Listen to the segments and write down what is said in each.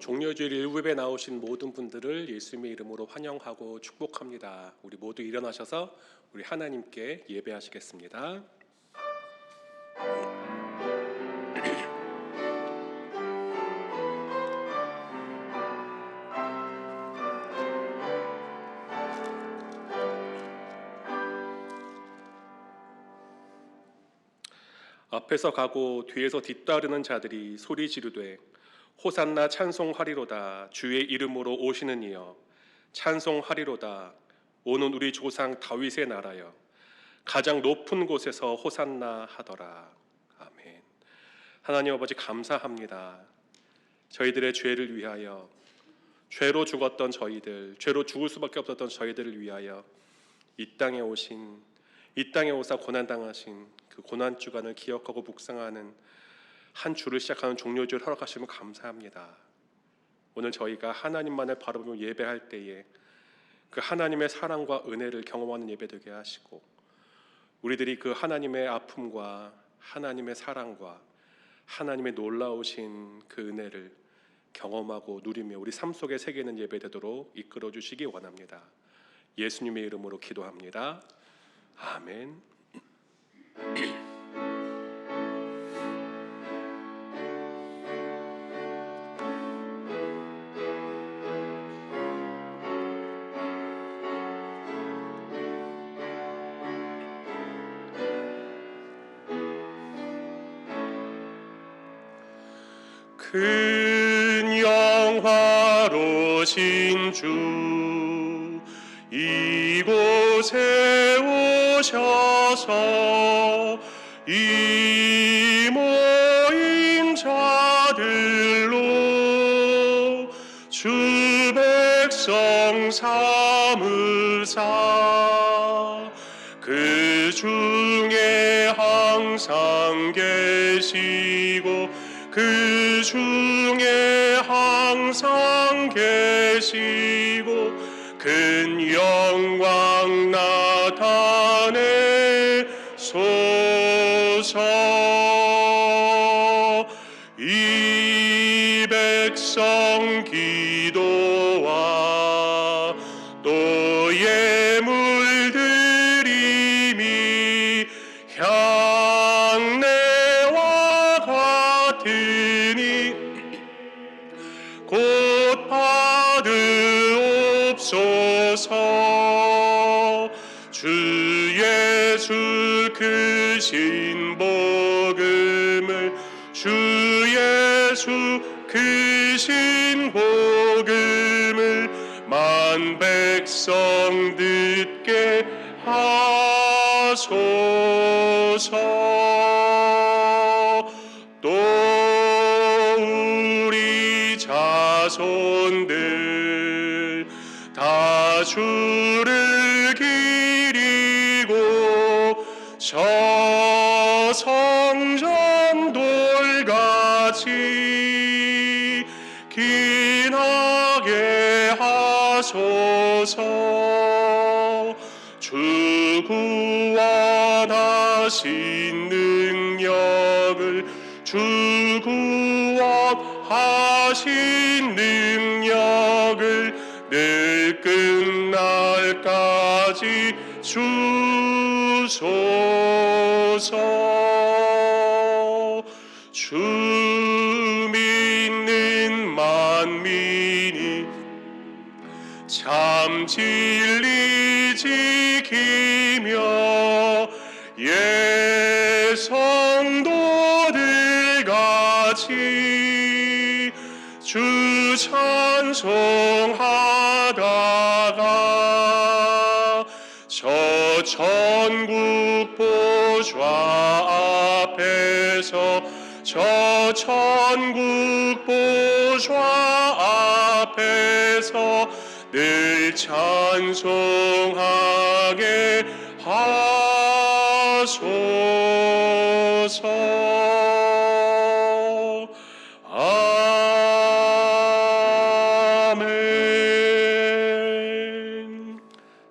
종려주일 일부에 나오신 모든 분들을 예수님의 이름으로 환영하고 축복합니다. 우리 모두 일어나셔서 우리 하나님께 예배하시겠습니다. 앞에서 가고 뒤에서 뒤따르는 자들이 소리 지르되 호산나 찬송하리로다. 주의 이름으로 오시는 이여 찬송하리로다. 오는 우리 조상 다윗의 나라여 가장 높은 곳에서 호산나 하더라. 아멘. 하나님 아버지 감사합니다. 저희들의 죄를 위하여, 죄로 죽었던 저희들, 죄로 죽을 수밖에 없었던 저희들을 위하여 이 땅에 오사 고난당하신 그 고난 주간을 기억하고 묵상하는 한 주를 시작하는 종료주를 허락하시면 감사합니다. 오늘 저희가 하나님만을 바라보며 예배할 때에 그 하나님의 사랑과 은혜를 경험하는 예배 되게 하시고, 우리들이 그 하나님의 아픔과 하나님의 사랑과 하나님의 놀라우신 그 은혜를 경험하고 누리며 우리 삶 속에 새기는 예배 되도록 이끌어 주시기 원합니다. 예수님의 이름으로 기도합니다. 아멘. 큰 영화로신 주 이곳에 오셔서 이 모인 자들로 주 백성 삼으사 그 중에 항상 계시고 그 중에 항상 계시고 큰 영광 나타내소서. 이 백성 기도와 또 예물 드림이 향내와 같으니 곧 받으옵소서. 주 예수 크신 복음을, 주 예수 크신 복음을 만 백성 듣게 하소서. 또 우리 자손들 다 주를 기리고 저 성전 돌같이 기나게 하소서. 주 구원하신 능력을, 주 구원하신 능력을 늘 끝날까지 주소서. 주 믿는 만민이 참 진리 지키며 예 성도들 같이 주 찬송하다가 저 천국 보좌 앞에서, 저 천국 보좌 앞에서 늘 찬송하게 하소서. 아멘.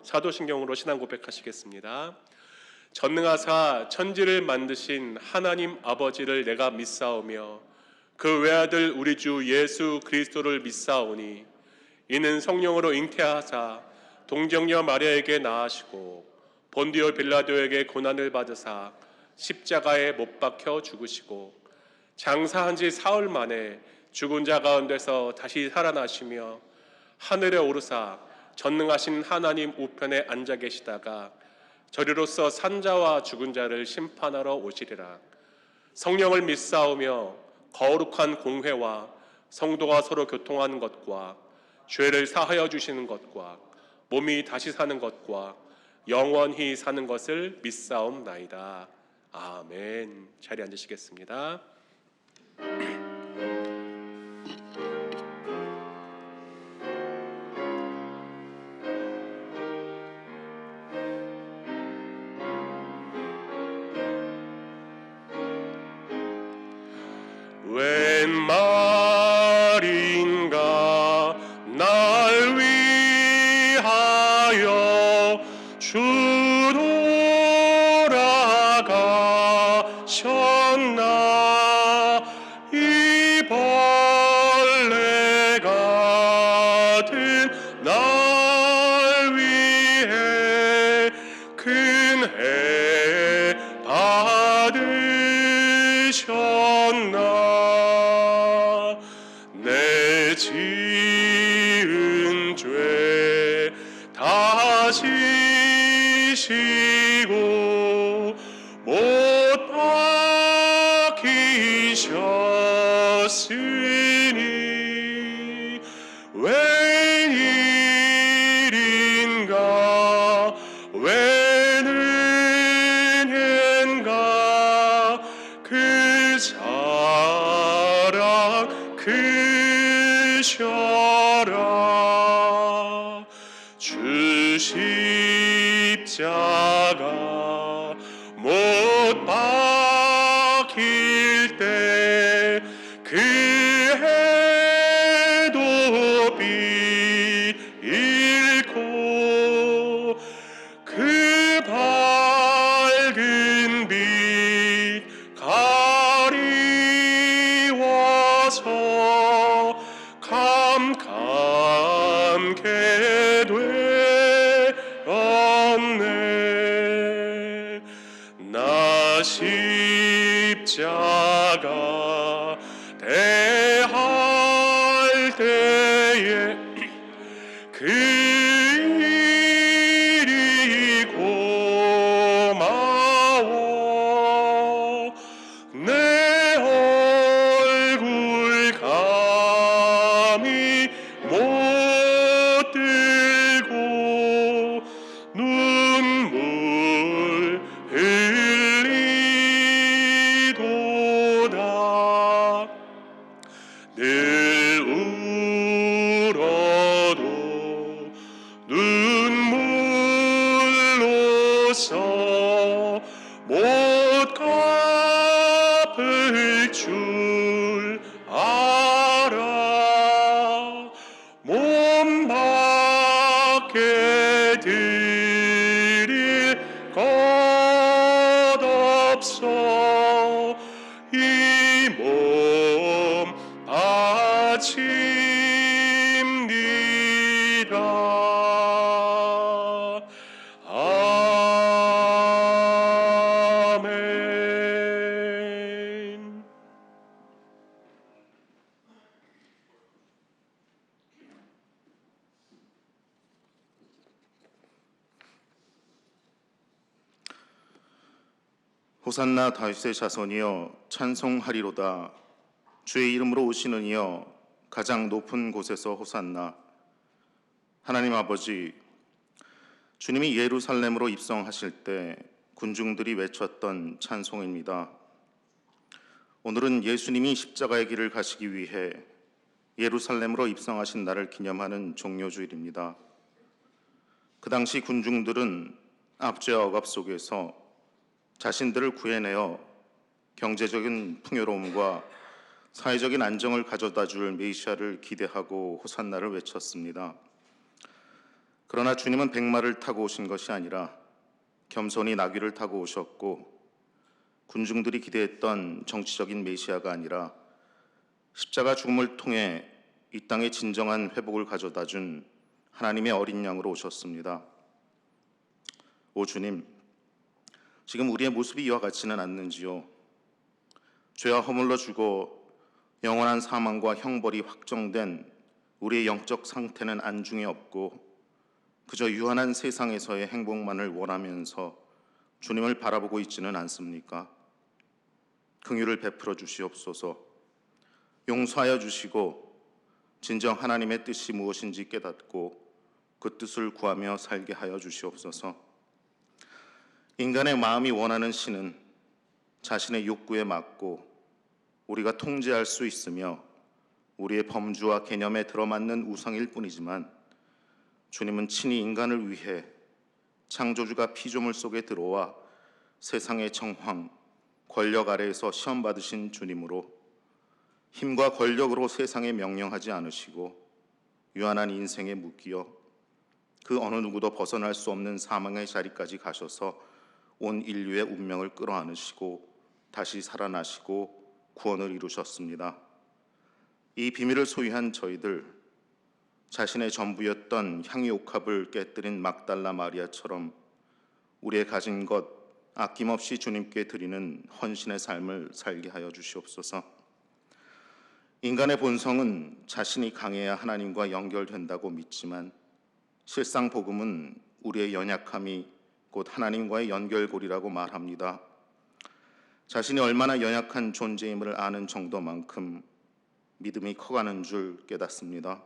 사도신경으로 신앙 고백하시겠습니다. 전능하사 천지를 만드신 하나님 아버지를 내가 믿사오며 그 외아들 우리 주 예수 그리스도를 믿사오니 이는 성령으로 잉태하사 동정녀 마리아에게 낳으시고 본디오 빌라도에게 고난을 받으사 십자가에 못 박혀 죽으시고 장사한 지 사흘 만에 죽은 자 가운데서 다시 살아나시며 하늘에 오르사 전능하신 하나님 우편에 앉아 계시다가 저리로서 산자와 죽은 자를 심판하러 오시리라. 성령을 믿사오며 거룩한 공회와 성도가 서로 교통하는 것과 죄를 사하여 주시는 것과 몸이 다시 사는 것과 영원히 사는 것을 믿사옵나이다. 아멘. 자리에 앉으시겠습니다. 웬 말인가 날 위하여 주 돌아가셨나. 이 벌레 같은 날 위해 큰 해 받으셨나. 내 지은 죄 다 지시고 못 박히셨으니 웬일인가 웬은혜인가 그 사랑 크셔라. 주 십자가 못 박힐 때 그 해도 잃고 그 밝은 빛 가리워서 캄캄게 되었네. 나 십자가 대할 때에 그 일이 고마워. 내 얼굴 감히 못 들고 눈물 흘리도다. 늘 울어도 눈물로서 못 갚을 줄 알아. 몸 밖에 드릴 것 없어 이 몸 바칩니다. 아멘. 호산나 다윗의 자손이여 찬송하리로다. 주의 이름으로 오시는 이여 가장 높은 곳에서 호산나. 하나님 아버지, 주님이 예루살렘으로 입성하실 때 군중들이 외쳤던 찬송입니다. 오늘은 예수님이 십자가의 길을 가시기 위해 예루살렘으로 입성하신 날을 기념하는 종료주일입니다. 그 당시 군중들은 압제와 억압 속에서 자신들을 구해내어 경제적인 풍요로움과 사회적인 안정을 가져다 줄 메시아를 기대하고 호산나를 외쳤습니다. 그러나 주님은 백마를 타고 오신 것이 아니라 겸손히 나귀를 타고 오셨고, 군중들이 기대했던 정치적인 메시아가 아니라 십자가 죽음을 통해 이 땅에 진정한 회복을 가져다 준 하나님의 어린 양으로 오셨습니다. 오 주님, 지금 우리의 모습이 이와 같지는 않는지요? 죄와 허물로 죽어 영원한 사망과 형벌이 확정된 우리의 영적 상태는 안중에 없고 그저 유한한 세상에서의 행복만을 원하면서 주님을 바라보고 있지는 않습니까? 긍휼을 베풀어 주시옵소서. 용서하여 주시고 진정 하나님의 뜻이 무엇인지 깨닫고 그 뜻을 구하며 살게 하여 주시옵소서. 인간의 마음이 원하는 신은 자신의 욕구에 맞고 우리가 통제할 수 있으며 우리의 범주와 개념에 들어맞는 우상일 뿐이지만 주님은 친히 인간을 위해 창조주가 피조물 속에 들어와 세상의 정황, 권력 아래에서 시험 받으신 주님으로 힘과 권력으로 세상에 명령하지 않으시고 유한한 인생에 묶여 그 어느 누구도 벗어날 수 없는 사망의 자리까지 가셔서 온 인류의 운명을 끌어안으시고 다시 살아나시고 구원을 이루셨습니다. 이 비밀을 소유한 저희들, 자신의 전부였던 향유 옥합을 깨뜨린 막달라 마리아처럼 우리의 가진 것 아낌없이 주님께 드리는 헌신의 삶을 살게 하여 주시옵소서. 인간의 본성은 자신이 강해야 하나님과 연결된다고 믿지만 실상 복음은 우리의 연약함이 곧 하나님과의 연결고리라고 말합니다. 자신이 얼마나 연약한 존재임을 아는 정도만큼 믿음이 커가는 줄 깨닫습니다.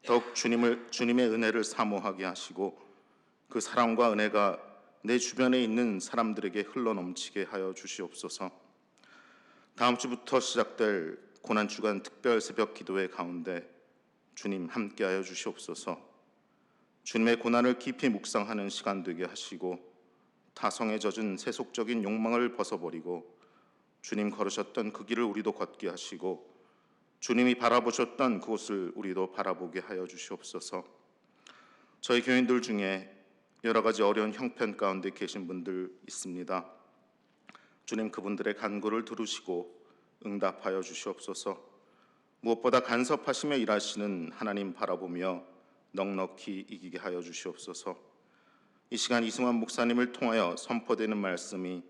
더욱 주님의 은혜를 사모하게 하시고 그 사랑과 은혜가 내 주변에 있는 사람들에게 흘러넘치게 하여 주시옵소서. 다음 주부터 시작될 고난주간 특별 새벽 기도회 가운데 주님 함께하여 주시옵소서. 주님의 고난을 깊이 묵상하는 시간 되게 하시고 타성에 젖은 세속적인 욕망을 벗어버리고 주님 걸으셨던 그 길을 우리도 걷게 하시고 주님이 바라보셨던 그곳을 우리도 바라보게 하여 주시옵소서. 저희 교인들 중에 여러 가지 어려운 형편 가운데 계신 분들 있습니다. 주님 그분들의 간구를 들으시고 응답하여 주시옵소서. 무엇보다 간섭하시며 일하시는 하나님 바라보며 넉넉히 이기게 하여 주시옵소서. 이 시간 이승환 목사님을 통하여 선포되는 말씀이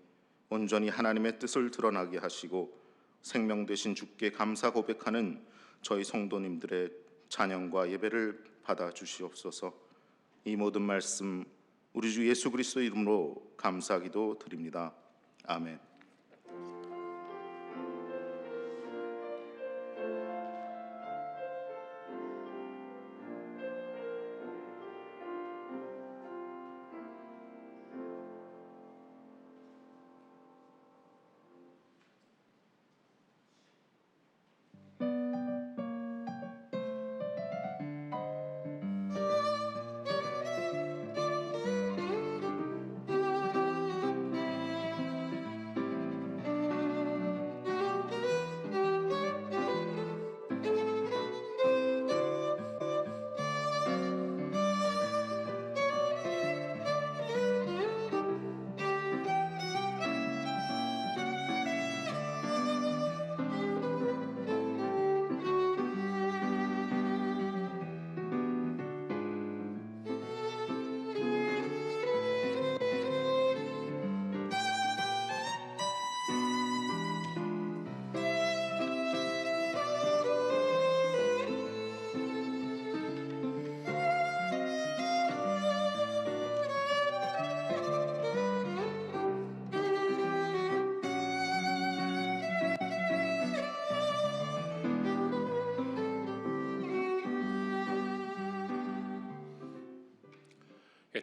온전히 하나님의 뜻을 드러나게 하시고 생명 되신 주께 감사 고백하는 저희 성도님들의 찬양과 예배를 받아 주시옵소서. 이 모든 말씀 우리 주 예수 그리스도 이름으로 감사기도 드립니다. 아멘.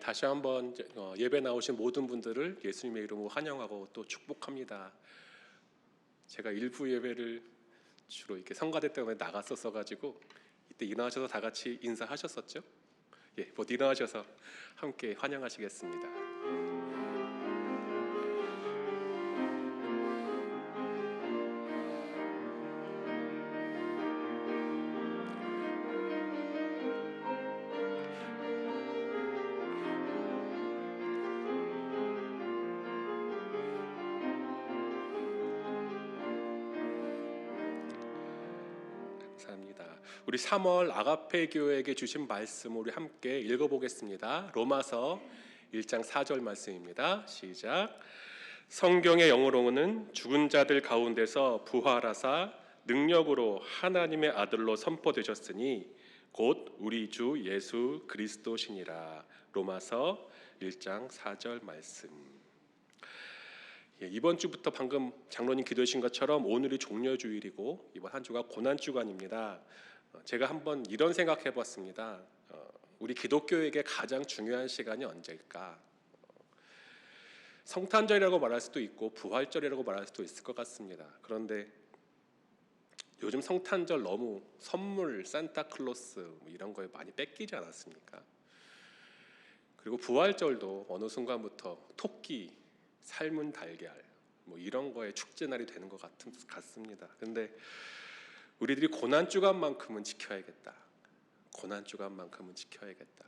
다시 한번 예배 나오신 모든 분들을 예수님의 이름으로 환영하고 또 축복합니다. 제가 일부 예배를 주로 이렇게 성가대 때문에 나갔었어 가지고 이때 일어나셔서 다 같이 인사하셨었죠? 예, 곧 일어나셔서 함께 환영하시겠습니다. 우리 3월 아가페 교회에게 주신 말씀 우리 함께 읽어보겠습니다. 로마서 1장 4절 말씀입니다. 시작. 성경의 영어로는 죽은 자들 가운데서 부활하사 능력으로 하나님의 아들로 선포되셨으니 곧 우리 주 예수 그리스도시니라. 로마서 1장 4절 말씀. 이번 주부터 방금 장로님 기도하신 것처럼 오늘이 종려주일이고 이번 한 주가 고난주간입니다. 제가 한번 이런 생각해 봤습니다. 우리 기독교에게 가장 중요한 시간이 언제일까? 성탄절이라고 말할 수도 있고 부활절이라고 말할 수도 있을 것 같습니다. 그런데 요즘 성탄절 너무 선물, 산타클로스 이런 거에 많이 뺏기지 않았습니까? 그리고 부활절도 어느 순간부터 토끼, 삶은 달걀 이런 거에 축제날이 되는 것 같습니다. 근데 우리들이 고난주간만큼은 지켜야겠다. 고난주간만큼은 지켜야겠다.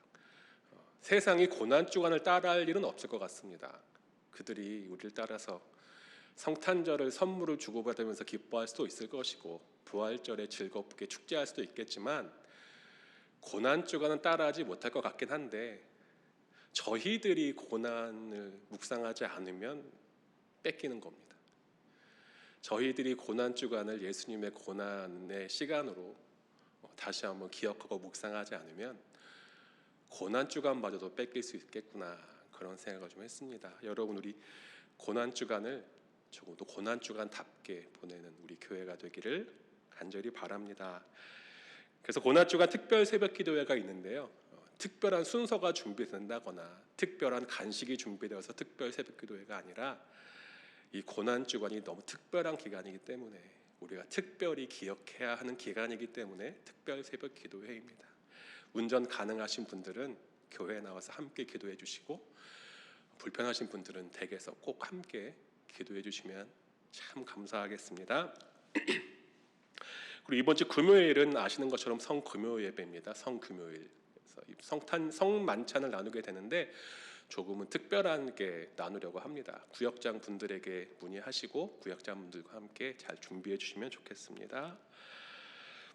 세상이 고난주간을 따라할 일은 없을 것 같습니다. 그들이 우리를 따라서 성탄절을 선물을 주고받으면서 기뻐할 수도 있을 것이고 부활절에 즐겁게 축제할 수도 있겠지만 고난주간은 따라하지 못할 것 같긴 한데 저희들이 고난을 묵상하지 않으면 뺏기는 겁니다. 저희들이 고난주간을 예수님의 고난의 시간으로 다시 한번 기억하고 묵상하지 않으면 고난주간마저도 뺏길 수 있겠구나 그런 생각을 좀 했습니다. 여러분 우리 고난주간을 적어도 고난주간답게 보내는 우리 교회가 되기를 간절히 바랍니다. 그래서 고난주간 특별 새벽기도회가 있는데요. 특별한 순서가 준비된다거나 특별한 간식이 준비되어서 특별 새벽기도회가 아니라 이 고난주간이 너무 특별한 기간이기 때문에 우리가 특별히 기억해야 하는 기간이기 때문에 특별 새벽기도회입니다. 운전 가능하신 분들은 교회에 나와서 함께 기도해 주시고 불편하신 분들은 댁에서 꼭 함께 기도해 주시면 참 감사하겠습니다. 그리고 이번 주 금요일은 아시는 것처럼 성금요 예배입니다. 성금요일. 성만찬을 나누게 되는데 조금은 특별하게 나누려고 합니다. 구역장 분들에게 문의하시고 구역장 분들과 함께 잘 준비해 주시면 좋겠습니다.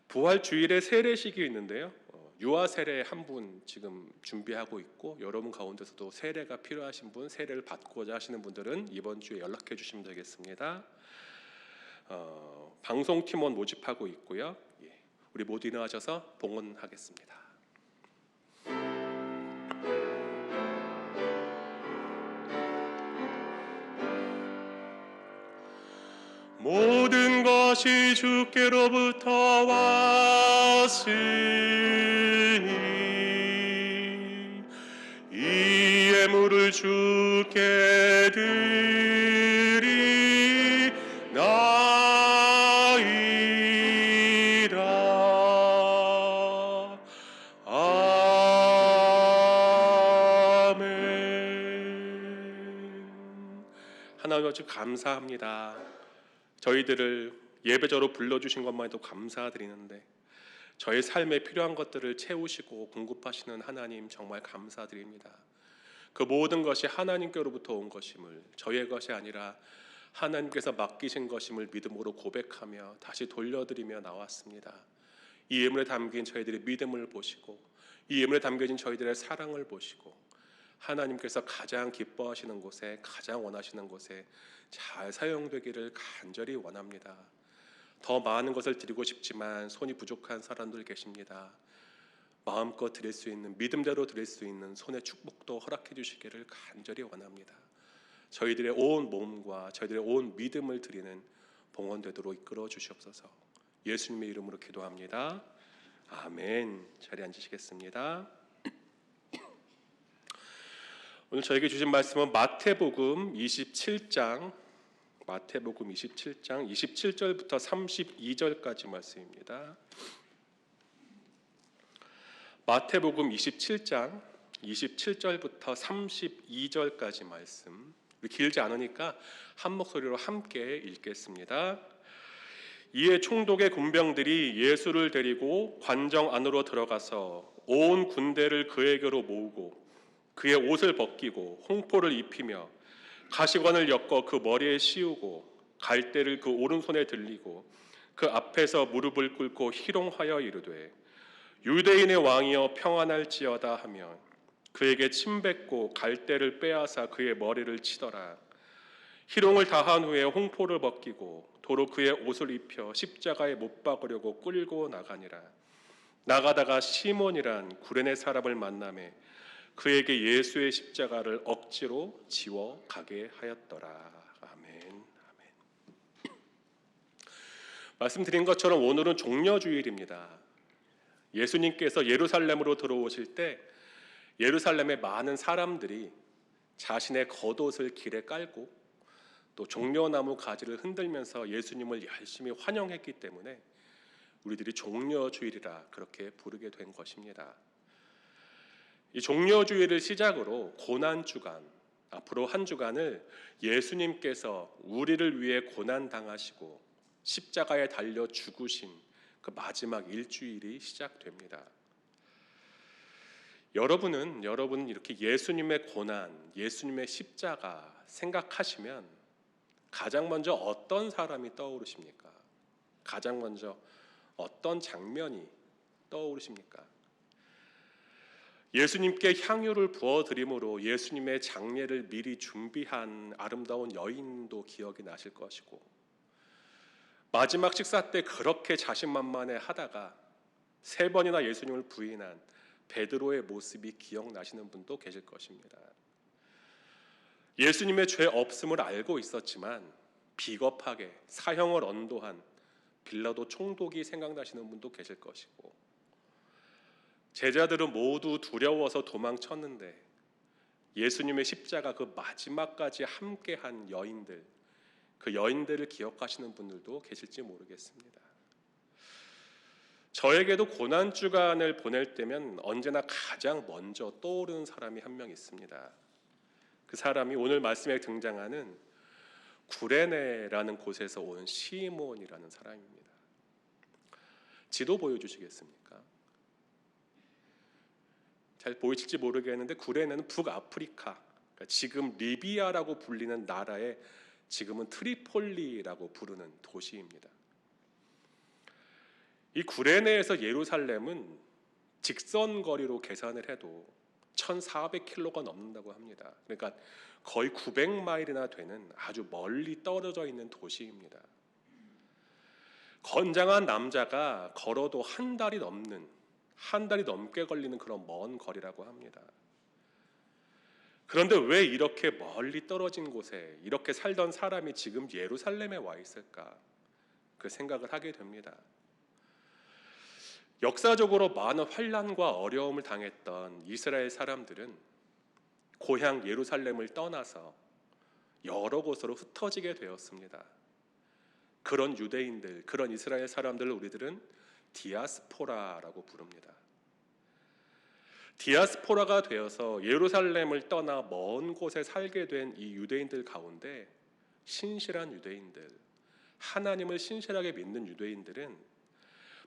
부활 주일에 세례식이 있는데요. 유아 세례 한 분 지금 준비하고 있고 여러분 가운데서도 세례가 필요하신 분, 세례를 받고자 하시는 분들은 이번 주에 연락해 주시면 되겠습니다. 방송팀원 모집하고 있고요. 우리 모두 일어나셔서 봉헌하겠습니다. 모든 것이 주께로부터 왔으니 이 예물을 주께 드리나이다. 아멘. 하나님 아버지 감사합니다. 저희들을 예배자로 불러주신 것만 해도 감사드리는데 저의 삶에 필요한 것들을 채우시고 공급하시는 하나님 정말 감사드립니다. 그 모든 것이 하나님께로부터 온 것임을 저의 것이 아니라 하나님께서 맡기신 것임을 믿음으로 고백하며 다시 돌려드리며 나왔습니다. 이 예물에 담긴 저희들의 믿음을 보시고 이 예물에 담겨진 저희들의 사랑을 보시고 하나님께서 가장 기뻐하시는 곳에 가장 원하시는 곳에 잘 사용되기를 간절히 원합니다. 더 많은 것을 드리고 싶지만 손이 부족한 사람들 계십니다. 마음껏 드릴 수 있는 믿음대로 드릴 수 있는 손의 축복도 허락해 주시기를 간절히 원합니다. 저희들의 온 몸과 저희들의 온 믿음을 드리는 봉헌되도록 이끌어 주시옵소서. 예수님의 이름으로 기도합니다. 아멘. 자리에 앉으시겠습니다. 오늘 저에게 주신 말씀은 마태복음 27장 27절부터 32절까지 말씀입니다. 마태복음 27장 27절부터 32절까지 말씀. 길지 않으니까 한 목소리로 함께 읽겠습니다. 이에 총독의 군병들이 예수를 데리고 관정 안으로 들어가서 온 군대를 그에게로 모으고 그의 옷을 벗기고 홍포를 입히며 가시관을 엮어 그 머리에 씌우고 갈대를 그 오른손에 들리고 그 앞에서 무릎을 꿇고 희롱하여 이르되 유대인의 왕이여 평안할지어다 하며 그에게 침뱉고 갈대를 빼앗아 그의 머리를 치더라. 희롱을 다한 후에 홍포를 벗기고 도로 그의 옷을 입혀 십자가에 못 박으려고 끌고 나가니라. 나가다가 시몬이란 구레네 사람을 만나매 그에게 예수의 십자가를 억지로 지워 가게 하였더라. 아멘. 말씀드린 것처럼 오늘은 종려주일입니다. 예수님께서 예루살렘으로 들어오실 때 예루살렘의 많은 사람들이 자신의 겉옷을 길에 깔고 또 종려나무 가지를 흔들면서 예수님을 열심히 환영했기 때문에 우리들이 종려주일이라 그렇게 부르게 된 것입니다. 이 종려주일을 시작으로 고난주간, 앞으로 한 주간을 예수님께서 우리를 위해 고난당하시고 십자가에 달려 죽으신 그 마지막 일주일이 시작됩니다. 여러분 이렇게 예수님의 고난, 예수님의 십자가 생각하시면 가장 먼저 어떤 사람이 떠오르십니까? 가장 먼저 어떤 장면이 떠오르십니까? 예수님께 향유를 부어드림으로 예수님의 장례를 미리 준비한 아름다운 여인도 기억이 나실 것이고, 마지막 식사 때 그렇게 자신만만해 하다가 3번이나 예수님을 부인한 베드로의 모습이 기억나시는 분도 계실 것입니다. 예수님의 죄 없음을 알고 있었지만 비겁하게 사형을 언도한 빌라도 총독이 생각나시는 분도 계실 것이고, 제자들은 모두 두려워서 도망쳤는데 예수님의 십자가 그 마지막까지 함께한 여인들, 그 여인들을 기억하시는 분들도 계실지 모르겠습니다. 저에게도 고난주간을 보낼 때면 언제나 가장 먼저 떠오르는 사람이 한 명 있습니다. 그 사람이 오늘 말씀에 등장하는 구레네라는 곳에서 온 시몬이라는 사람입니다. 지도 보여주시겠습니까? 잘 보이실지 모르겠는데 구레네는 북아프리카, 그러니까 지금 리비아라고 불리는 나라의 지금은 트리폴리라고 부르는 도시입니다. 이 구레네에서 예루살렘은 직선 거리로 계산을 해도 1,400km가 넘는다고 합니다. 그러니까 거의 900마일이나 되는 아주 멀리 떨어져 있는 도시입니다. 건장한 남자가 걸어도 한 달이 넘게 걸리는 그런 먼 거리라고 합니다. 그런데 왜 이렇게 멀리 떨어진 곳에 이렇게 살던 사람이 지금 예루살렘에 와 있을까? 그 생각을 하게 됩니다. 역사적으로 많은 환난과 어려움을 당했던 이스라엘 사람들은 고향 예루살렘을 떠나서 여러 곳으로 흩어지게 되었습니다. 그런 유대인들, 그런 이스라엘 사람들을 우리들은 디아스포라라고 부릅니다. 디아스포라가 되어서 예루살렘을 떠나 먼 곳에 살게 된 이 유대인들 가운데 신실한 유대인들, 하나님을 신실하게 믿는 유대인들은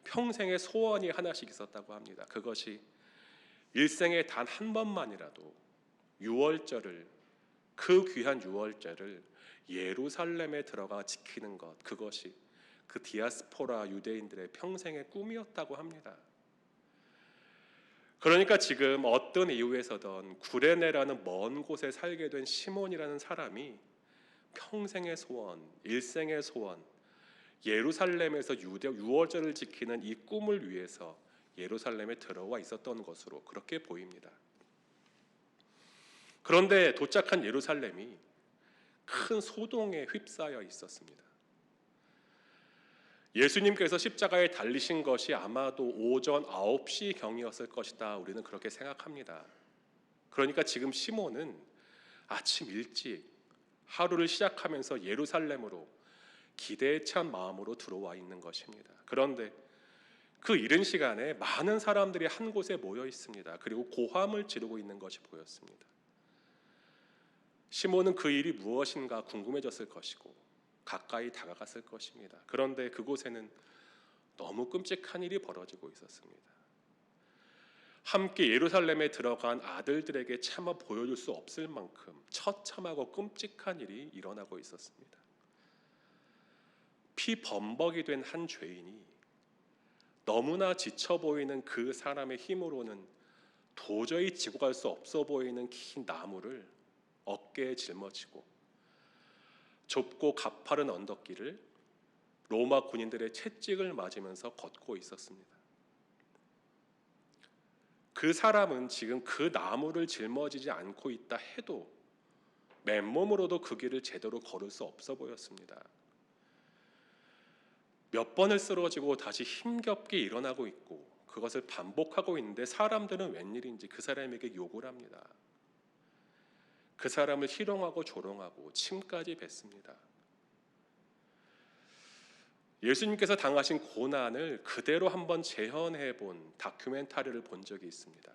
평생의 소원이 하나씩 있었다고 합니다. 그것이 일생에 단 한 번만이라도 유월절을, 그 귀한 유월절을 예루살렘에 들어가 지키는 것, 그것이 그 디아스포라 유대인들의 평생의 꿈이었다고 합니다. 그러니까 지금 어떤 이유에서든 구레네라는 먼 곳에 살게 된 시몬이라는 사람이 평생의 소원, 일생의 소원, 예루살렘에서 유월절을 지키는 이 꿈을 위해서 예루살렘에 들어와 있었던 것으로 그렇게 보입니다. 그런데 도착한 예루살렘이 큰 소동에 휩싸여 있었습니다. 예수님께서 십자가에 달리신 것이 아마도 오전 9시 경이었을 것이다. 우리는 그렇게 생각합니다. 그러니까 지금 시몬은 아침 일찍 하루를 시작하면서 예루살렘으로 기대에 찬 마음으로 들어와 있는 것입니다. 그런데 그 이른 시간에 많은 사람들이 한 곳에 모여 있습니다. 그리고 고함을 지르고 있는 것이 보였습니다. 시몬은 그 일이 무엇인가 궁금해졌을 것이고 가까이 다가갔을 것입니다. 그런데 그곳에는 너무 끔찍한 일이 벌어지고 있었습니다. 함께 예루살렘에 들어간 아들들에게 차마 보여줄 수 없을 만큼 처참하고 끔찍한 일이 일어나고 있었습니다. 피범벅이 된 한 죄인이 너무나 지쳐 보이는 그 사람의 힘으로는 도저히 지고 갈 수 없어 보이는 긴 나무를 어깨에 짊어지고 좁고 가파른 언덕길을 로마 군인들의 채찍을 맞으면서 걷고 있었습니다. 그 사람은 지금 그 나무를 짊어지지 않고 있다 해도 맨몸으로도 그 길을 제대로 걸을 수 없어 보였습니다. 몇 번을 쓰러지고 다시 힘겹게 일어나고 있고 그것을 반복하고 있는데 사람들은 웬일인지 그 사람에게 욕을 합니다. 그 사람을 희롱하고 조롱하고 침까지 뱉습니다. 예수님께서 당하신 고난을 그대로 한번 재현해 본 다큐멘터리를 본 적이 있습니다.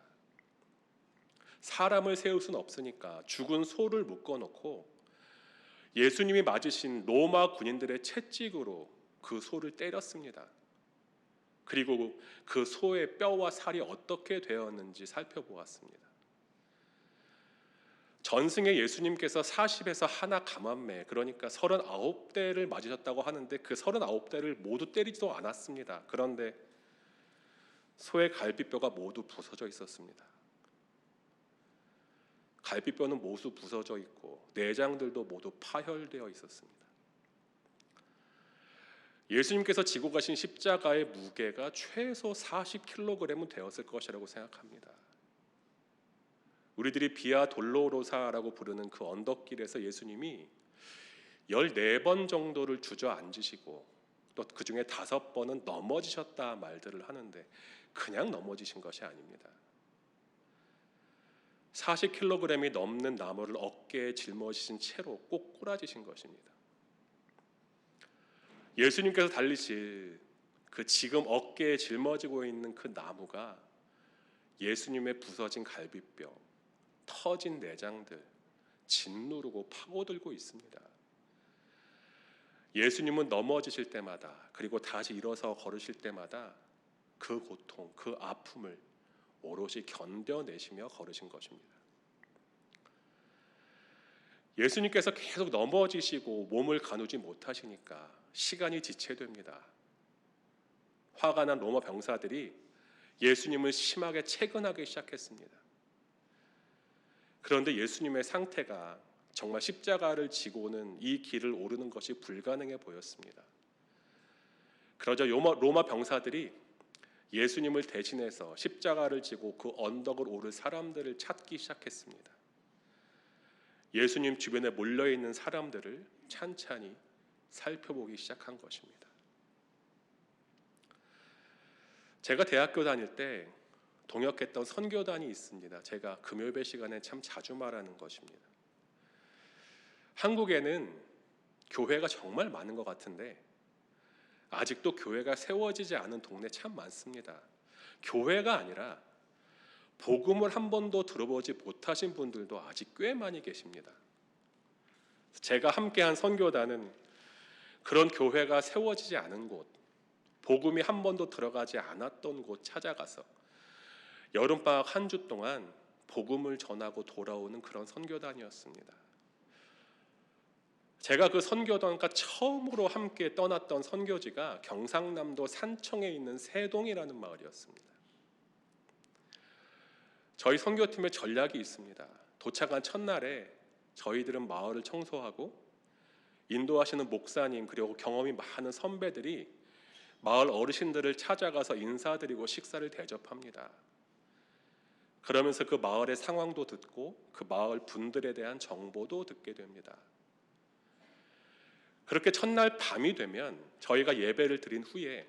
사람을 세울 수는 없으니까 죽은 소를 묶어놓고 예수님이 맞으신 로마 군인들의 채찍으로 그 소를 때렸습니다. 그리고 그 소의 뼈와 살이 어떻게 되었는지 살펴보았습니다. 전승의 예수님께서 40에서 하나 감암매, 그러니까 39대를 맞으셨다고 하는데 그 39대를 모두 때리지도 않았습니다. 그런데 소의 갈비뼈가 모두 부서져 있었습니다. 갈비뼈는 모두 부서져 있고 내장들도 모두 파열되어 있었습니다. 예수님께서 지고 가신 십자가의 무게가 최소 40kg은 되었을 것이라고 생각합니다. 우리들이 비아 돌로로사라고 부르는 그 언덕길에서 예수님이 14번 정도를 주저앉으시고 또 그중에 5번은 넘어지셨다 말들을 하는데 그냥 넘어지신 것이 아닙니다. 40kg이 넘는 나무를 어깨에 짊어지신 채로 꼬꾸라지신 것입니다. 예수님께서 달리실 그 지금 어깨에 짊어지고 있는 그 나무가 예수님의 부서진 갈비뼈, 터진 내장들, 짓누르고 파고들고 있습니다. 예수님은 넘어지실 때마다 그리고 다시 일어서 걸으실 때마다 그 고통, 그 아픔을 오롯이 견뎌내시며 걸으신 것입니다. 예수님께서 계속 넘어지시고 몸을 가누지 못하시니까 시간이 지체됩니다. 화가 난 로마 병사들이 예수님을 심하게 채근하기 시작했습니다. 그런데 예수님의 상태가 정말 십자가를 지고는 이 길을 오르는 것이 불가능해 보였습니다. 그러자 로마 병사들이 예수님을 대신해서 십자가를 지고 그 언덕을 오를 사람들을 찾기 시작했습니다. 예수님 주변에 몰려있는 사람들을 찬찬히 살펴보기 시작한 것입니다. 제가 대학교 다닐 때 동역했던 선교단이 있습니다. 제가 금요일 시간에 참 자주 말하는 것입니다. 한국에는 교회가 정말 많은 것 같은데 아직도 교회가 세워지지 않은 동네 참 많습니다. 교회가 아니라 복음을 한 번도 들어보지 못하신 분들도 아직 꽤 많이 계십니다. 제가 함께한 선교단은 그런 교회가 세워지지 않은 곳, 복음이 한 번도 들어가지 않았던 곳 찾아가서 여름방학 한 주 동안 복음을 전하고 돌아오는 그런 선교단이었습니다. 제가 그 선교단과 처음으로 함께 떠났던 선교지가 경상남도 산청에 있는 세동이라는 마을이었습니다. 저희 선교팀의 전략이 있습니다. 도착한 첫날에 저희들은 마을을 청소하고 인도하시는 목사님 그리고 경험이 많은 선배들이 마을 어르신들을 찾아가서 인사드리고 식사를 대접합니다. 그러면서 그 마을의 상황도 듣고 그 마을 분들에 대한 정보도 듣게 됩니다. 그렇게 첫날 밤이 되면 저희가 예배를 드린 후에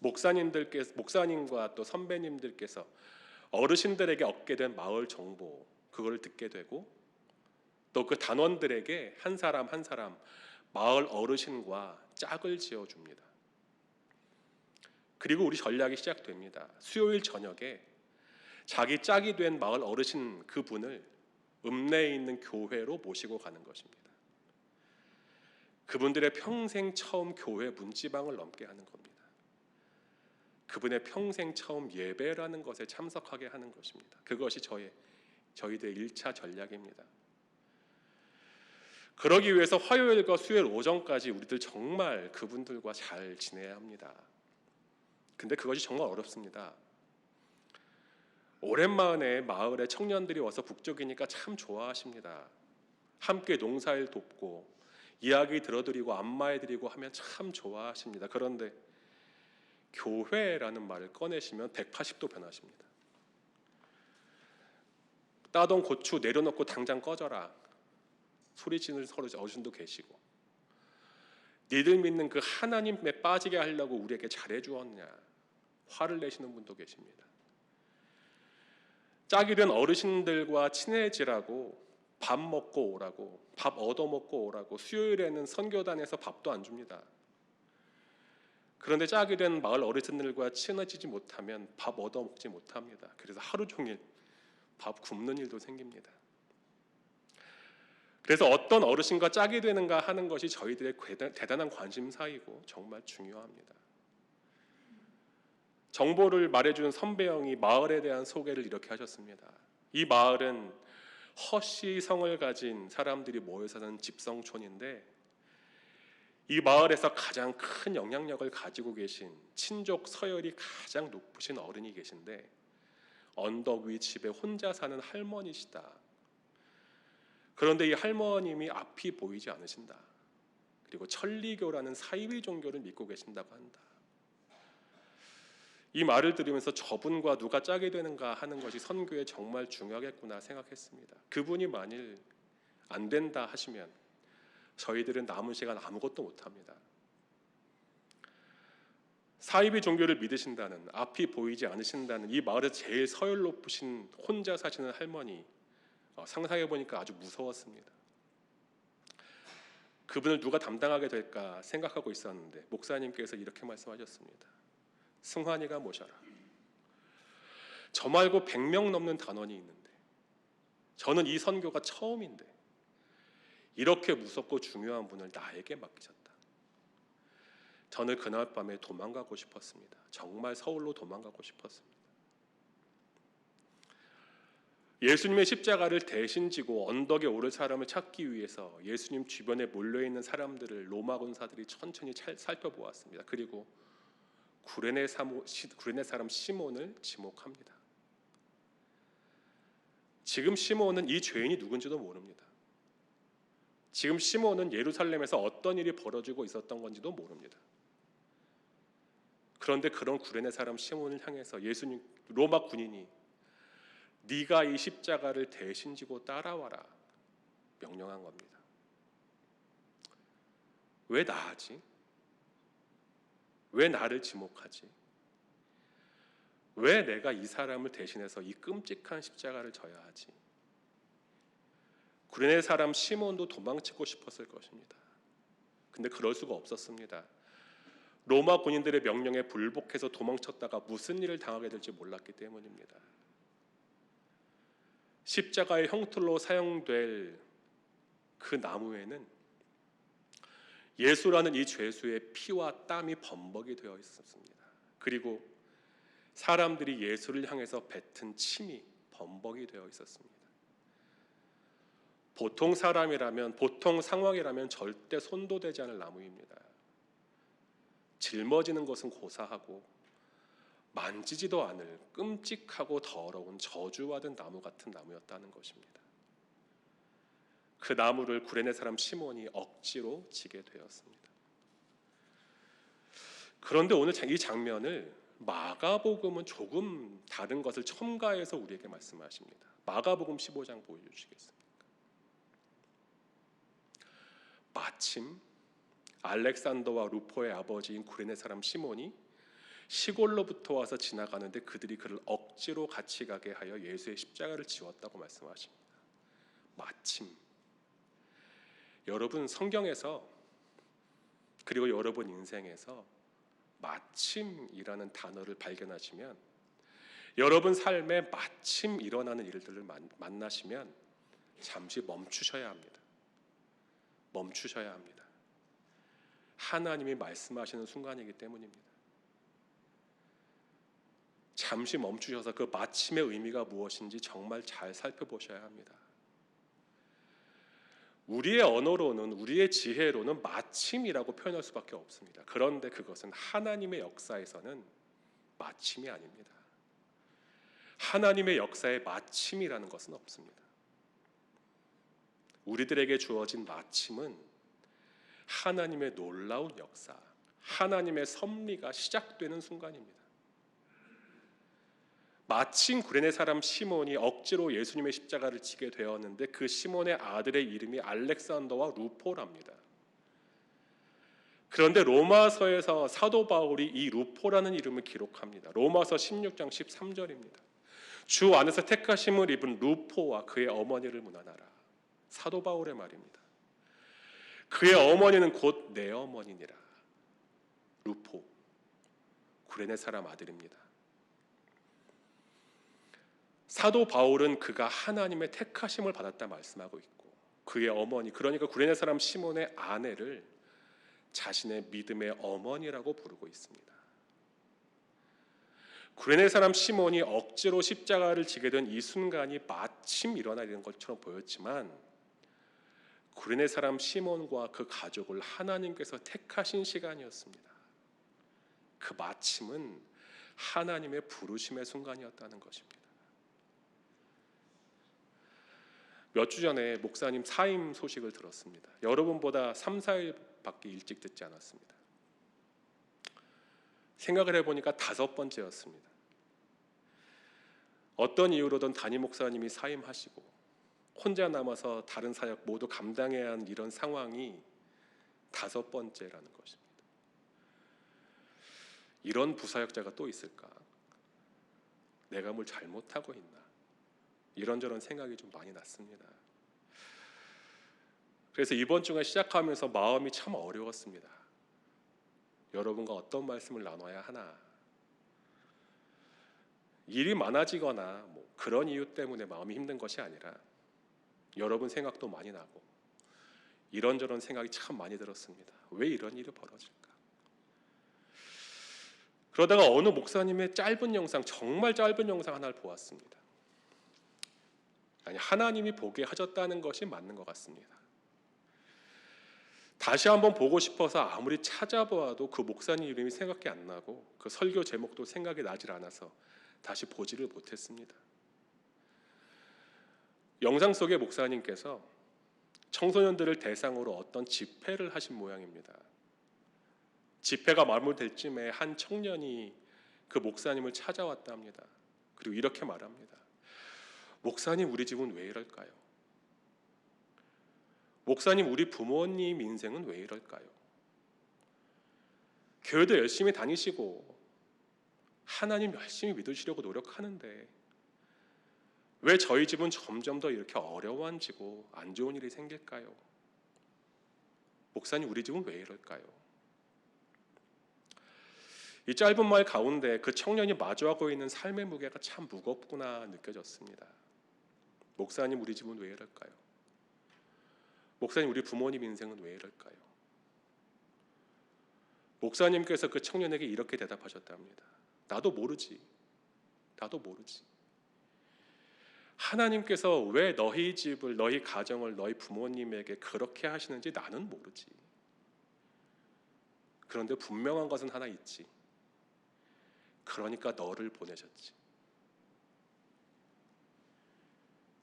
목사님과 또 선배님들께서 어르신들에게 얻게 된 마을 정보 그걸 듣게 되고 또 그 단원들에게 한 사람 한 사람 마을 어르신과 짝을 지어줍니다. 그리고 우리 전략이 시작됩니다. 수요일 저녁에 자기 짝이 된 마을 어르신 그분을 읍내에 있는 교회로 모시고 가는 것입니다. 그분들의 평생 처음 교회 문지방을 넘게 하는 겁니다. 그분의 평생 처음 예배라는 것에 참석하게 하는 것입니다. 그것이 저희들의 1차 전략입니다. 그러기 위해서 화요일과 수요일 오전까지 우리들 정말 그분들과 잘 지내야 합니다. 근데 그것이 정말 어렵습니다. 오랜만에 마을에 청년들이 와서 북적이니까 참 좋아하십니다. 함께 농사일 돕고 이야기 들어드리고 안마해드리고 하면 참 좋아하십니다. 그런데 교회라는 말을 꺼내시면 180도 변하십니다. 따던 고추 내려놓고 당장 꺼져라 소리치는 서로 어른도 계시고, 니들 믿는 그 하나님에 빠지게 하려고 우리에게 잘해주었냐 화를 내시는 분도 계십니다. 짝이 된 어르신들과 친해지라고 밥 먹고 오라고, 밥 얻어먹고 오라고 수요일에는 선교단에서 밥도 안 줍니다. 그런데 짝이 된 마을 어르신들과 친해지지 못하면 밥 얻어먹지 못합니다. 그래서 하루 종일 밥 굽는 일도 생깁니다. 그래서 어떤 어르신과 짝이 되는가 하는 것이 저희들의 대단한 관심사이고 정말 중요합니다. 정보를 말해준 선배 형이 마을에 대한 소개를 이렇게 하셨습니다. 이 마을은 허씨 성을 가진 사람들이 모여 사는 집성촌인데, 이 마을에서 가장 큰 영향력을 가지고 계신 친족 서열이 가장 높으신 어른이 계신데 언덕 위 집에 혼자 사는 할머니시다. 그런데 이 할머님이 앞이 보이지 않으신다. 그리고 천리교라는 사이비 종교를 믿고 계신다고 한다. 이 말을 들으면서 저분과 누가 짝이 되는가 하는 것이 선교에 정말 중요하겠구나 생각했습니다. 그분이 만일 안 된다 하시면 저희들은 남은 시간 아무것도 못합니다. 사이비 종교를 믿으신다는, 앞이 보이지 않으신다는 이 마을에서 제일 서열 높으신 혼자 사시는 할머니, 상상해 보니까 아주 무서웠습니다. 그분을 누가 담당하게 될까 생각하고 있었는데 목사님께서 이렇게 말씀하셨습니다. 승환이가 모셔라. 저 말고 100명 넘는 단원이 있는데 저는 이 선교가 처음인데 이렇게 무섭고 중요한 분을 나에게 맡기셨다. 저는 그날 밤에 도망가고 싶었습니다. 정말 서울로 도망가고 싶었습니다. 예수님의 십자가를 대신 지고 언덕에 오를 사람을 찾기 위해서 예수님 주변에 몰려있는 사람들을 로마 군사들이 천천히 살펴보았습니다. 그리고 구레네 사람 시몬을 지목합니다. 지금 시몬은 이 죄인이 누군지도 모릅니다. 지금 시몬은 예루살렘에서 어떤 일이 벌어지고 있었던 건지도 모릅니다. 그런데 그런 구레네 사람 시몬을 향해서 예수님, 로마 군인이 네가 이 십자가를 대신 지고 따라와라 명령한 겁니다. 왜 나하지? 왜 나를 지목하지? 왜 내가 이 사람을 대신해서 이 끔찍한 십자가를 져야 하지? 구레네 사람 시몬도 도망치고 싶었을 것입니다. 근데 그럴 수가 없었습니다. 로마 군인들의 명령에 불복해서 도망쳤다가 무슨 일을 당하게 될지 몰랐기 때문입니다. 십자가의 형틀로 사용될 그 나무에는 예수라는 이 죄수의 피와 땀이 범벅이 되어 있었습니다. 그리고 사람들이 예수를 향해서 뱉은 침이 범벅이 되어 있었습니다. 보통 사람이라면, 보통 상황이라면 절대 손도 대지 않을 나무입니다. 짊어지는 것은 고사하고 만지지도 않을 끔찍하고 더러운 저주받은 나무 같은 나무였다는 것입니다. 그 나무를 구레네 사람 시몬이 억지로 지게 되었습니다. 그런데 오늘 이 장면을 마가복음은 조금 다른 것을 첨가해서 우리에게 말씀하십니다. 마가복음 15장 보여주시겠습니까? 마침 알렉산더와 루포의 아버지인 구레네 사람 시몬이 시골로부터 와서 지나가는데 그들이 그를 억지로 같이 가게 하여 예수의 십자가를 지웠다고 말씀하십니다. 마침. 여러분 성경에서, 그리고 여러분 인생에서 마침이라는 단어를 발견하시면, 여러분 삶에 마침 일어나는 일들을 만나시면 잠시 멈추셔야 합니다. 멈추셔야 합니다. 하나님이 말씀하시는 순간이기 때문입니다. 잠시 멈추셔서 그 마침의 의미가 무엇인지 정말 잘 살펴보셔야 합니다. 우리의 언어로는, 우리의 지혜로는 마침이라고 표현할 수밖에 없습니다. 그런데 그것은 하나님의 역사에서는 마침이 아닙니다. 하나님의 역사에 마침이라는 것은 없습니다. 우리들에게 주어진 마침은 하나님의 놀라운 역사, 하나님의 섭리가 시작되는 순간입니다. 마침 구레네 사람 시몬이 억지로 예수님의 십자가를 지게 되었는데 그 시몬의 아들의 이름이 알렉산더와 루포랍니다. 그런데 로마서에서 사도 바울이 이 루포라는 이름을 기록합니다. 로마서 16장 13절입니다. 주 안에서 택하심을 입은 루포와 그의 어머니를 문안하라. 사도 바울의 말입니다. 그의 어머니는 곧 내 어머니니라. 루포, 구레네 사람 아들입니다. 사도 바울은 그가 하나님의 택하심을 받았다 말씀하고 있고, 그의 어머니, 그러니까 구레네 사람 시몬의 아내를 자신의 믿음의 어머니라고 부르고 있습니다. 구레네 사람 시몬이 억지로 십자가를 지게 된 이 순간이 마침 일어나는 것처럼 보였지만, 구레네 사람 시몬과 그 가족을 하나님께서 택하신 시간이었습니다. 그 마침은 하나님의 부르심의 순간이었다는 것입니다. 몇 주 전에 목사님 사임 소식을 들었습니다. 여러분보다 3, 4일밖에 일찍 듣지 않았습니다. 생각을 해보니까 5번째였습니다. 어떤 이유로든 담임 목사님이 사임하시고 혼자 남아서 다른 사역 모두 감당해야 하는 이런 상황이 5번째라는 것입니다. 이런 부사역자가 또 있을까? 내가 뭘 잘못하고 있나? 이런저런 생각이 좀 많이 났습니다. 그래서 이번 주가 시작하면서 마음이 참 어려웠습니다. 여러분과 어떤 말씀을 나눠야 하나? 일이 많아지거나 그런 이유 때문에 마음이 힘든 것이 아니라 여러분 생각도 많이 나고 이런저런 생각이 참 많이 들었습니다. 왜 이런 일이 벌어질까? 그러다가 어느 목사님의 짧은 영상, 정말 짧은 영상 하나를 보았습니다. 아니, 하나님이 보게 하셨다는 것이 맞는 것 같습니다. 다시 한번 보고 싶어서 아무리 찾아보아도 그 목사님 이름이 생각이 안 나고 그 설교 제목도 생각이 나질 않아서 다시 보지를 못했습니다. 영상 속의 목사님께서 청소년들을 대상으로 어떤 집회를 하신 모양입니다. 집회가 마무리될 쯤에 한 청년이 그 목사님을 찾아왔다 합니다. 그리고 이렇게 말합니다. 목사님, 우리 집은 왜 이럴까요? 목사님, 우리 부모님 인생은 왜 이럴까요? 교회도 열심히 다니시고 하나님 열심히 믿으시려고 노력하는데 왜 저희 집은 점점 더 이렇게 어려워지고 안 좋은 일이 생길까요? 목사님, 우리 집은 왜 이럴까요? 이 짧은 말 가운데 그 청년이 마주하고 있는 삶의 무게가 참 무겁구나 느껴졌습니다. 목사님, 우리 집은 왜 이럴까요? 목사님, 우리 부모님 인생은 왜 이럴까요? 목사님께서 그 청년에게 이렇게 대답하셨답니다. 나도 모르지. 나도 모르지. 하나님께서 왜 너희 집을, 너희 가정을, 너희 부모님에게 그렇게 하시는지 나는 모르지. 그런데 분명한 것은 하나 있지. 그러니까 너를 보내셨지.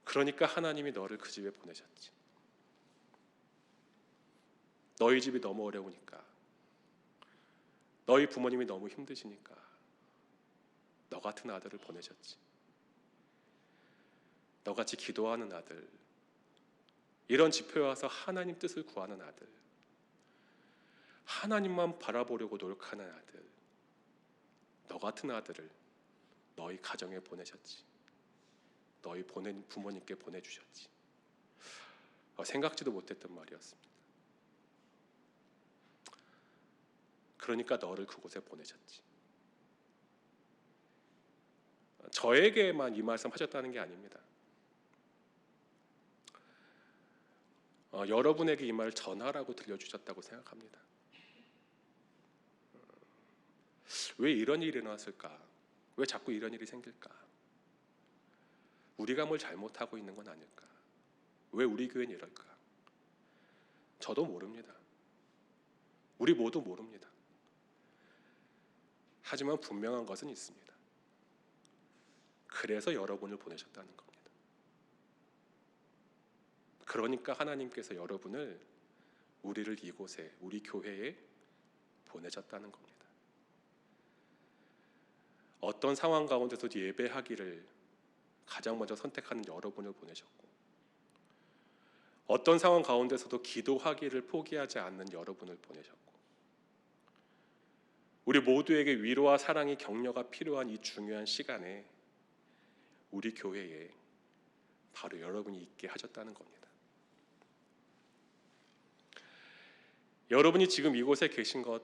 그러니까 하나님이 너를 그 집에 보내셨지. 너희 집이 너무 어려우니까, 너희 부모님이 너무 힘드시니까 너 같은 아들을 보내셨지. 너같이 기도하는 아들, 이런 집회에 와서 하나님 뜻을 구하는 아들, 하나님만 바라보려고 노력하는 아들, 너 같은 아들을 너희 가정에 보내셨지. 너희 부모님께 보내주셨지. 생각지도 못했던 말이었습니다. 그러니까 너를 그곳에 보내셨지. 저에게만 이 말씀 하셨다는 게 아닙니다. 여러분에게 이 말을 전하라고 들려주셨다고 생각합니다. 왜 이런 일이 일어났을까? 왜 자꾸 이런 일이 생길까? 우리가 뭘 잘못하고 있는 건 아닐까? 왜 우리 교회는 이럴까? 저도 모릅니다. 우리 모두 모릅니다. 하지만 분명한 것은 있습니다. 그래서 여러분을 보내셨다는 겁니다. 그러니까 하나님께서 여러분을, 우리를 이곳에, 우리 교회에 보내셨다는 겁니다. 어떤 상황 가운데서도 예배하기를 가장 먼저 선택하는 여러분을 보내셨고, 어떤 상황 가운데서도 기도하기를 포기하지 않는 여러분을 보내셨고, 우리 모두에게 위로와 사랑이, 격려가 필요한 이 중요한 시간에 우리 교회에 바로 여러분이 있게 하셨다는 겁니다. 여러분이 지금 이곳에 계신 것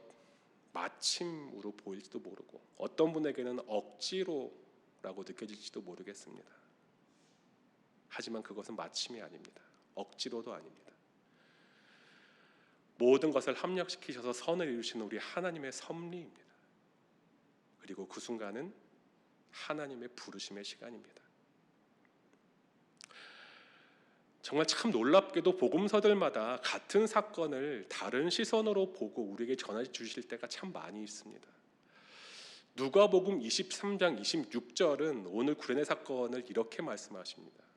마침으로 보일지도 모르고, 어떤 분에게는 억지로라고 느껴질지도 모르겠습니다. 하지만 그것은 마침이 아닙니다. 억지로도 아닙니다. 모든 것을 합력시키셔서 선을 이루시는 우리 하나님의 섭리입니다. 그리고 그 순간은 하나님의 부르심의 시간입니다. 정말 참 놀랍게도 복음서들마다 같은 사건을 다른 시선으로 보고 우리에게 전해 주실 때가 참 많이 있습니다. 누가복음 23장 26절은 오늘 구레네 사건을 이렇게 말씀하십니다.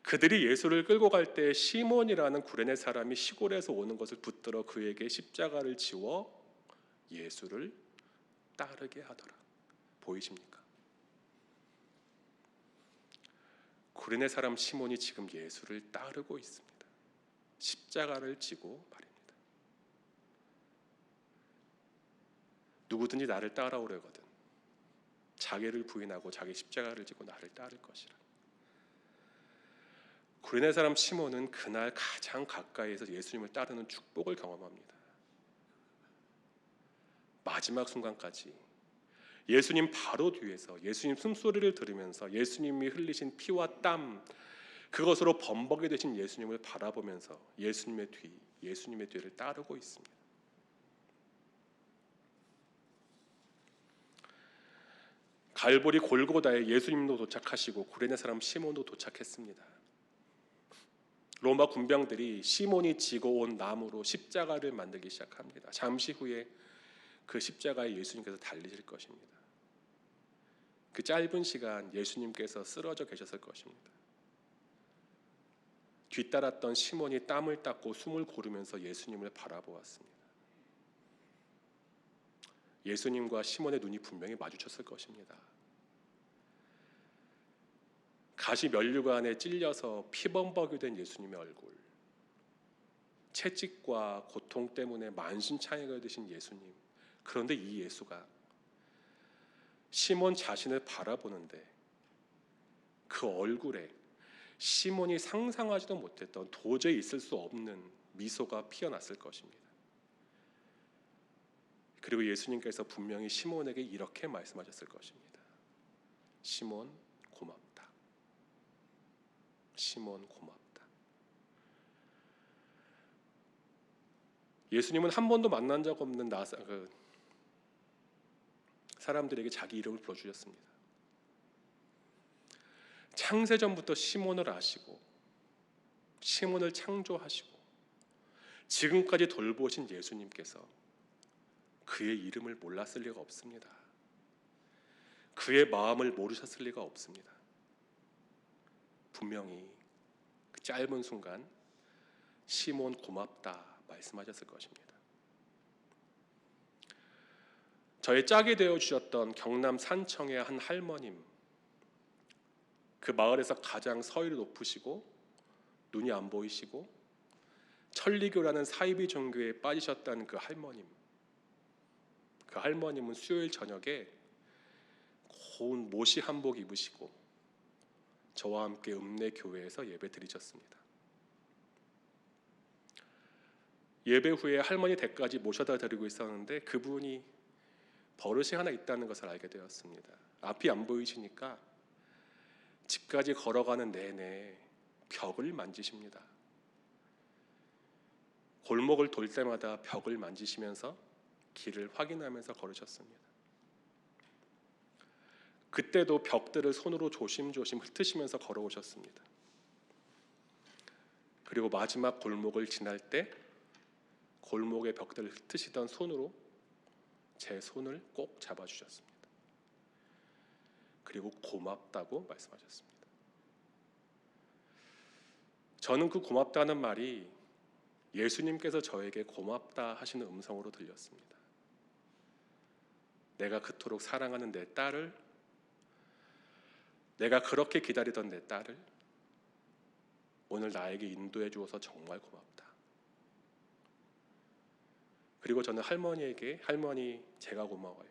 그들이 예수를 끌고 갈 때 시몬이라는 구레네 사람이 시골에서 오는 것을 붙들어 그에게 십자가를 지워 예수를 따르게 하더라. 보이십니까? 구레네 사람 시몬이 지금 예수를 따르고 있습니다. 십자가를 지고 말입니다. 누구든지 나를 따라오려거든 자기를 부인하고 자기 십자가를 지고 나를 따를 것이라. 구레네 사람 시몬은 그날 가장 가까이에서 예수님을 따르는 축복을 경험합니다. 마지막 순간까지 예수님 바로 뒤에서 예수님 숨소리를 들으면서 예수님이 흘리신 피와 땀, 그것으로 범벅이 되신 예수님을 바라보면서 예수님의 뒤를 따르고 있습니다. 갈보리 골고다에 예수님도 도착하시고 구레네 사람 시몬도 도착했습니다. 로마 군병들이 시몬이 지고 온 나무로 십자가를 만들기 시작합니다. 잠시 후에 그 십자가에 예수님께서 달리실 것입니다. 그 짧은 시간 예수님께서 쓰러져 계셨을 것입니다. 뒤따랐던 시몬이 땀을 닦고 숨을 고르면서 예수님을 바라보았습니다. 예수님과 시몬의 눈이 분명히 마주쳤을 것입니다. 가시 면류관에 찔려서 피범벅이 된 예수님의 얼굴, 채찍과 고통 때문에 만신창이가 되신 예수님, 그런데 이 예수가 시몬 자신을 바라보는데 그 얼굴에 시몬이 상상하지도 못했던 도저히 있을 수 없는 미소가 피어났을 것입니다. 그리고 예수님께서 분명히 시몬에게 이렇게 말씀하셨을 것입니다. 시몬 고맙다. 시몬 고맙다. 예수님은 한 번도 만난 적 없는 사람들에게 자기 이름을 불러주셨습니다. 창세전부터 시몬을 아시고 시몬을 창조하시고 지금까지 돌보신 예수님께서 그의 이름을 몰랐을 리가 없습니다. 그의 마음을 모르셨을 리가 없습니다. 분명히 그 짧은 순간 시몬 고맙다 말씀하셨을 것입니다. 저의 짝이 되어주셨던 경남 산청의 한 할머님, 그 마을에서 가장 서열이 높으시고 눈이 안 보이시고 천리교라는 사이비 종교에 빠지셨다는 그 할머님, 그 할머님은 수요일 저녁에 고운 모시 한복 입으시고 저와 함께 읍내 교회에서 예배 드리셨습니다. 예배 후에 할머니 댁까지 모셔다 드리고 있었는데 그분이 버릇이 하나 있다는 것을 알게 되었습니다. 앞이 안 보이시니까 집까지 걸어가는 내내 벽을 만지십니다. 골목을 돌 때마다 벽을 만지시면서 길을 확인하면서 걸으셨습니다. 그때도 벽들을 손으로 조심조심 흩으시면서 걸어오셨습니다. 그리고 마지막 골목을 지날 때 골목의 벽들을 흩으시던 손으로 제 손을 꼭 잡아주셨습니다. 그리고 고맙다고 말씀하셨습니다. 저는 그 고맙다는 말이 예수님께서 저에게 고맙다 하시는 음성으로 들렸습니다. 내가 그토록 사랑하는 내 딸을, 내가 그렇게 기다리던 내 딸을 오늘 나에게 인도해 주어서 정말 고맙다. 그리고 저는 할머니에게 할머니 제가 고마워요.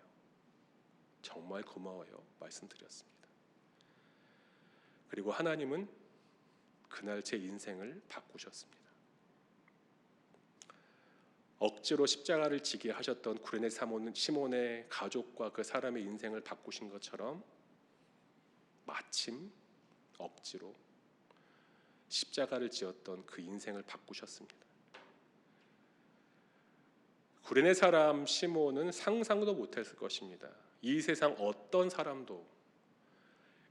정말 고마워요. 말씀드렸습니다. 그리고 하나님은 그날 제 인생을 바꾸셨습니다. 억지로 십자가를 지게 하셨던 구레네 시몬의 가족과 그 사람의 인생을 바꾸신 것처럼 마침 억지로 십자가를 지었던 그 인생을 바꾸셨습니다. 구레네 사람 시몬은 상상도 못했을 것입니다. 이 세상 어떤 사람도,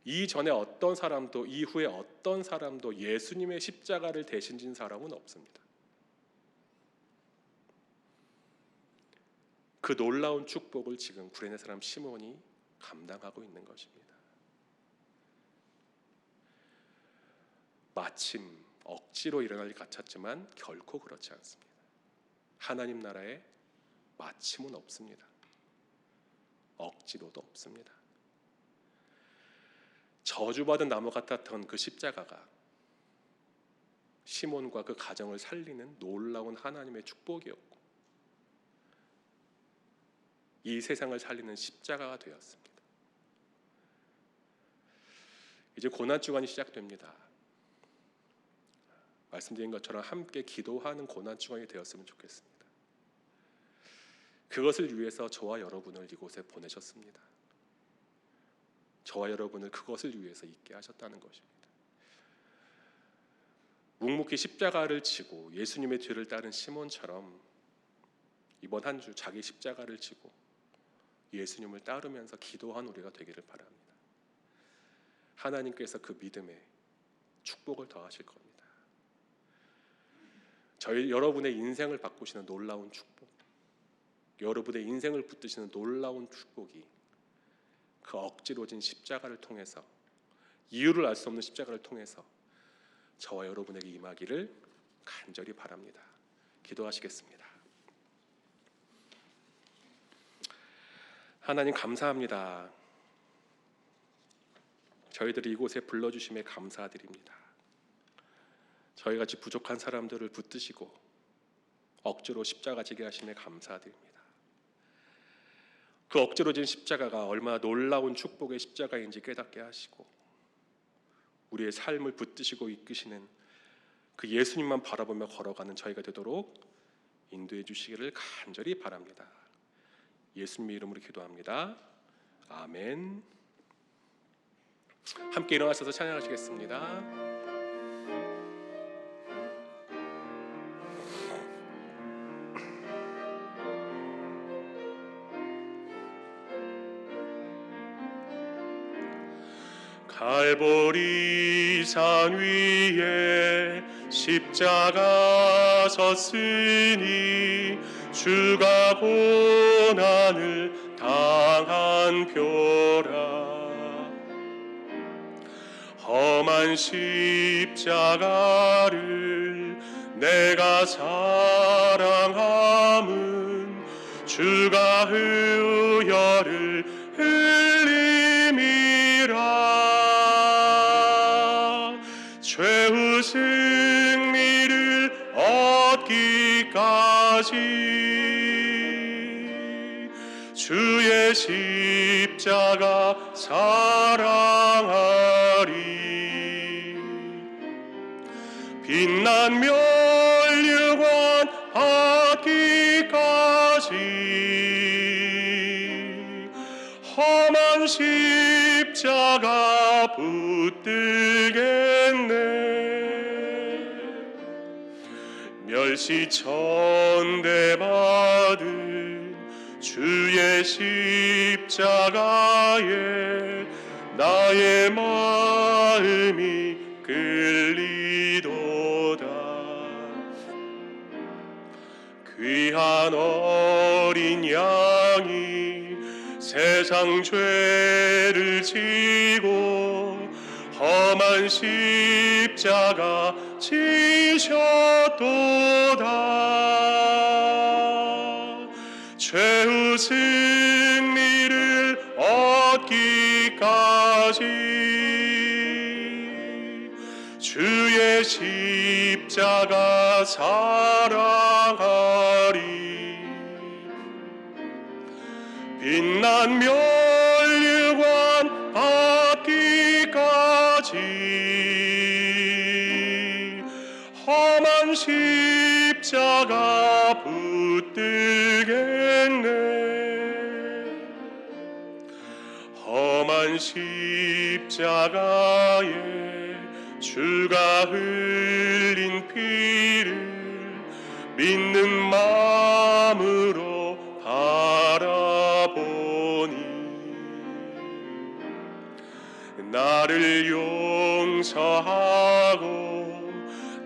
이전에 어떤 사람도, 이후에 어떤 사람도 예수님의 십자가를 대신 진 사람은 없습니다. 그 놀라운 축복을 지금 구레네 사람 시몬이 감당하고 있는 것입니다. 마침 억지로 일어날 것 같았지만 결코 그렇지 않습니다. 하나님 나라에 마침은 없습니다. 억지로도 없습니다. 저주받은 나무 같았던 그 십자가가 시몬과 그 가정을 살리는 놀라운 하나님의 축복이었고 이 세상을 살리는 십자가가 되었습니다. 이제 고난주간이 시작됩니다. 말씀드린 것처럼 함께 기도하는 고난주간이 되었으면 좋겠습니다. 그것을 위해서 저와 여러분을 이곳에 보내셨습니다. 저와 여러분을 그것을 위해서 있게 하셨다는 것입니다. 묵묵히 십자가를 지고 예수님의 뒤를 따른 시몬처럼 이번 한 주 자기 십자가를 지고 예수님을 따르면서 기도한 우리가 되기를 바랍니다. 하나님께서 그 믿음에 축복을 더하실 겁니다. 여러분의 인생을 바꾸시는 놀라운 축복, 여러분의 인생을 붙드시는 놀라운 축복이 그 억지로 진 십자가를 통해서, 이유를 알 수 없는 십자가를 통해서 저와 여러분에게 임하기를 간절히 바랍니다. 기도하시겠습니다. 하나님 감사합니다. 저희들이 이곳에 불러주심에 감사드립니다. 저희같이 부족한 사람들을 붙드시고 억지로 십자가 지게 하심에 감사드립니다. 그 억지로 진 십자가가 얼마나 놀라운 축복의 십자가인지 깨닫게 하시고 우리의 삶을 붙드시고 이끄시는 그 예수님만 바라보며 걸어가는 저희가 되도록 인도해 주시기를 간절히 바랍니다. 예수님의 이름으로 기도합니다. 아멘. 함께 일어나셔서 찬양하시겠습니다. 갈보리 산 위에 십자가 섰으니 주가 고난을 당한 표라. 험한 십자가를 내가 사랑함은 주가 의혈을 흘림이라. 최후 승리를 얻기까지 주의 십자가 사랑하리. 빛난 면류관 받기까지 험한 십자가 붙들겠네. 멸시천대 받은 주의 십자가에 나의 마음이 끌리도다. 귀한 어린 양이 세상 죄를 지고 험한 십자가 지셨도다. 죄의 승리를 얻기까지 주의 십자가 사랑하리. 빛난 면류관 받기까지 험한 십자가 붙들겠네. 험한 십자가에 주가 흘린 피를 믿는 마음으로 바라보니 나를 용서하고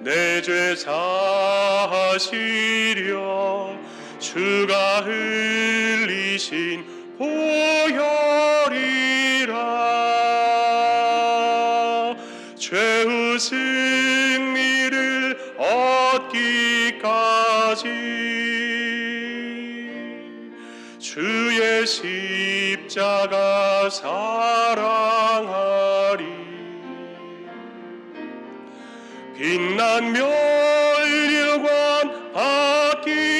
내 죄 사하시려 주가 흘리신 보혈이라. 죄의 승리를 얻기까지 주의 십자가 사랑하리. 빛난 면류관 받기까지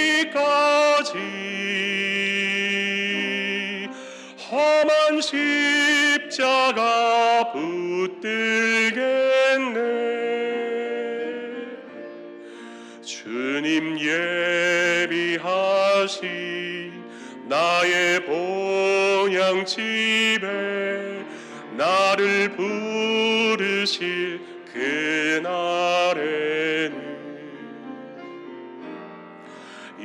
험한 십자가 붙들겠네. 주님 예비하신 나의 본향집에 나를 부르실 그날에는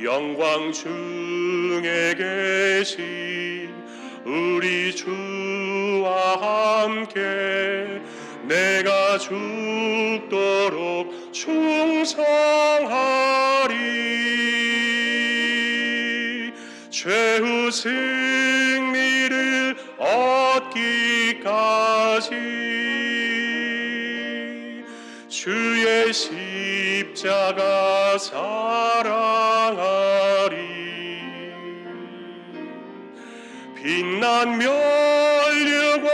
영광 중에 계신 우리 주와 함께 내가 죽도록 충성하리. 죄의 승리를 얻기까지 주의 십자가 사랑하리. 빛난 면류관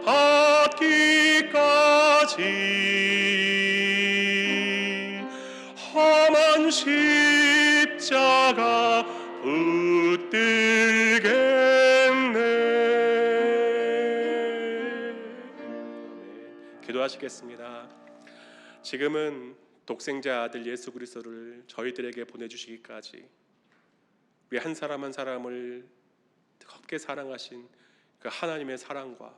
받기까지 험한 십자가 붙들겠네. 기도하시겠습니다. 지금은 독생자 아들 예수 그리스도를 저희들에게 보내주시기까지 우리 한 사람 한 사람을 뜨겁게 사랑하신 그 하나님의 사랑과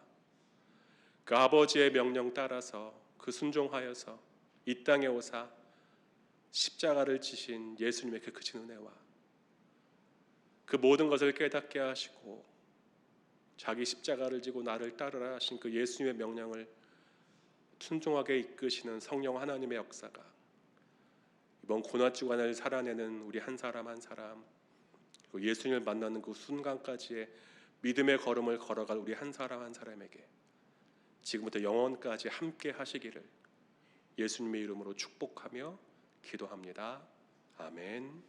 그 아버지의 명령 따라서 그 순종하여서 이 땅에 오사 십자가를 지신 예수님의 그 크신 은혜와 그 모든 것을 깨닫게 하시고 자기 십자가를 지고 나를 따르라 하신 그 예수님의 명령을 순종하게 이끄시는 성령 하나님의 역사가 이번 고난주간을 살아내는 우리 한 사람 한 사람, 그리고 예수님을 만나는 그 순간까지의 믿음의 걸음을 걸어갈 우리 한 사람 한 사람에게 지금부터 영원까지 함께 하시기를 예수님의 이름으로 축복하며 기도합니다. 아멘.